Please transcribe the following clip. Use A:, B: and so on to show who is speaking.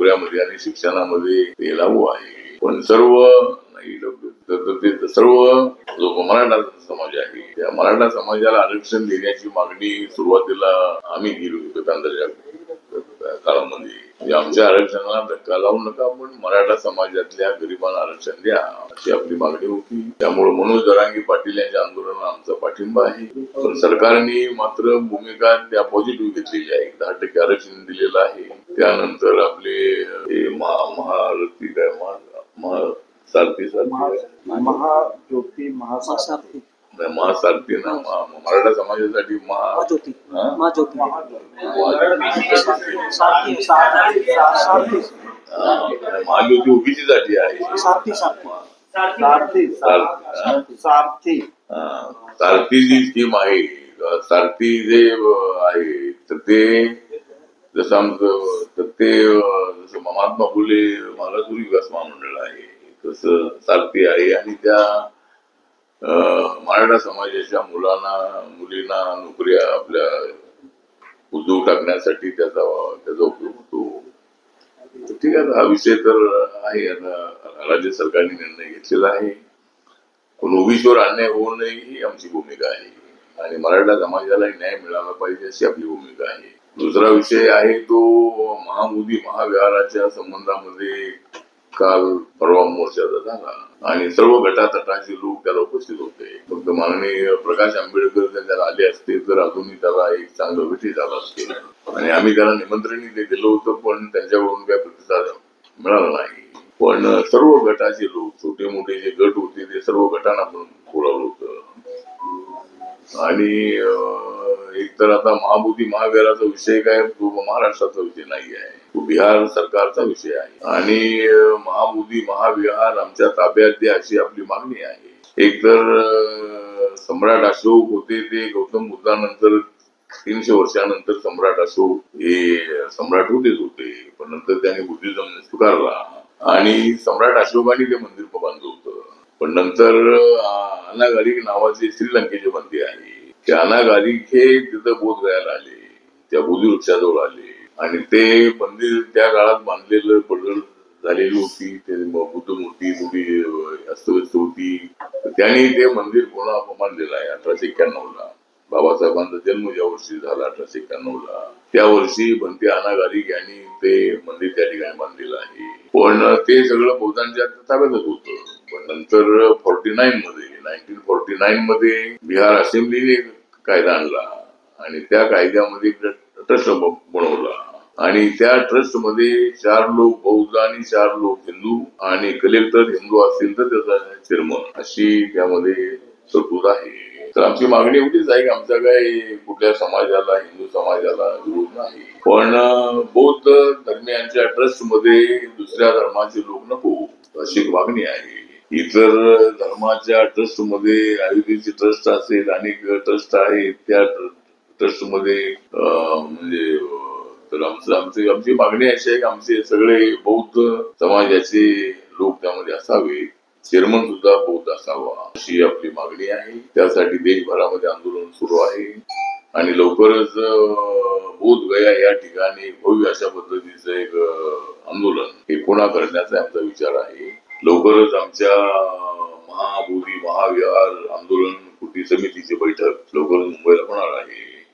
A: नोकऱ्यामध्ये आणि शिक्षणामध्ये ते लागू आहे. पण सर्व सर्व जो मराठा समाज आहे त्या मराठा समाजाला आरक्षण देण्याची मागणी सुरुवातीला आम्ही केली होती केंद्राच्या काळामध्ये. आमच्या आरक्षणाला धक्का लावू नका, पण मराठा समाजातल्या गरिबांना आरक्षण द्या अशी आपली मागणी होती. त्यामुळे मनोज जरांगे पाटील यांच्या आंदोलनाला आमचा पाठिंबा आहे. पण सरकारने मात्र भूमिका त्या पॉझिटिव्ह घेतलेली आहे. 10% आरक्षण दिलेलं आहे. त्यानंतर आपले महारथी काय
B: महाज्योती महासारथी
A: ना मराठा समाजासाठी महाज्योती ओबीसीसाठी आहे. सारथी जी स्कीम आहे, सारथी जे आहे तर ते जसं आमचं जसं महात्मा फुले मागासवर्गीय विकास महामंडळ आहे तसं सारथी आहे. आणि त्या मराठा समाजाच्या मुलींना नोकऱ्या आपल्या उद्योग टाकण्यासाठी त्याचा उपयोग होतो. ठीक आहे, हा विषय तर आहे. आता राज्य सरकारने निर्णय घेतलेला आहे. पण ओबीसीवर अन्याय होऊ नये ही आमची भूमिका आहे आणि मराठा समाजाला न्याय मिळाला पाहिजे अशी आपली भूमिका आहे. दुसरा विषय आहे तो महामोदी महाविहाराच्या संबंधामध्ये काल परवा मोर्चाचा झाला आणि सर्व गटातटाचे लोक त्याला उपस्थित होते. फक्त माननीय प्रकाश आंबेडकर त्याला आले असते तर अजूनही त्याला एक चांगलं विषय झाला असते आणि आम्ही त्याला निमंत्रणही दिलं होतं, पण त्यांच्याकडून काही प्रतिसाद मिळाला नाही. पण सर्व गटाचे लोक, छोटे मोठे जे गट होते ते सर्व गटांना आपण बोलावलं होतं. आणि एक तर आता महामोदी महाविहाराचा विषय काय तो महाराष्ट्राचा विषय नाही आहे, तो बिहार सरकारचा विषय आहे आणि महामोदी महाविहार आमच्या ताब्यात द्या अशी आपली मागणी आहे. एक तर सम्राट अशोक होते ते गौतम बुद्धानंतर 300 वर्षानंतर सम्राट अशोक हे सम्राट होते, पण नंतर त्यांनी बुद्धिझम स्वीकारला आणि सम्राट अशोकाने ते मंदिर बांधलं होतं. पण नंतर अनागारिक नावाचे श्रीलंकेचे बंदी आहे, ते अनागारिक हे तिथं बोधगयाला आले, त्या बोधी वृक्षाजवळ आले आणि ते मंदिर त्या काळात बांधलेलं पडझड झालेली होती. ते बुद्ध मूर्ती थोडी अस्तव्यस्त होती. त्यांनी ते मंदिर पुन्हा बांधलेलं आहे 1891ला. बाबासाहेबांचा जन्म ज्या वर्षी झाला 1891ला, त्या वर्षी बनते अनागारिक यांनी ते मंदिर त्या ठिकाणी बांधलेलं आहे. पण ते सगळं बौद्धांच्या ताब्यातच होतं. पण नंतर 1949 मध्ये बिहार असेंब्लीने कायदा आणला आणि त्या कायद्यामध्ये ट्रस्ट बनवला आणि त्या ट्रस्ट मध्ये 4 लोक बौद्ध आणि 4 लोक हिंदू आणि कलेक्टर हिंदू असतील तर त्याचा चेअरमन अशी त्यामध्ये तरतूद आहे. तर आमची मागणी एवढीच आहे की आमचा काही कुठल्या समाजाला, हिंदू समाजाला विरोध नाही, पण बौद्ध धर्मियांच्या ट्रस्ट मध्ये दुसऱ्या धर्माचे लोक नको अशी मागणी आहे. इतर धर्माच्या ट्रस्ट मध्ये आयुर्वेदिक ट्रस्ट असेल, अनेक ट्रस्ट आहेत, त्या ट्रस्ट मध्ये म्हणजे तर आमची मागणी अशी आहे की आमचे सगळे बौद्ध समाजाचे लोक त्यामध्ये असावे, चेअरमन सुद्धा बौद्ध असावा अशी आपली मागणी आहे. त्यासाठी देशभरामध्ये आंदोलन सुरू आहे आणि लवकरच बोधगया या ठिकाणी भव्य अशा पद्धतीचं एक आंदोलन हे पुन्हा करण्याचा आमचा विचार आहे. लवकरच आमच्या महाबोधी महाविहार आंदोलन कृती समितीची बैठक लवकरच मुंबईला होणार आहे.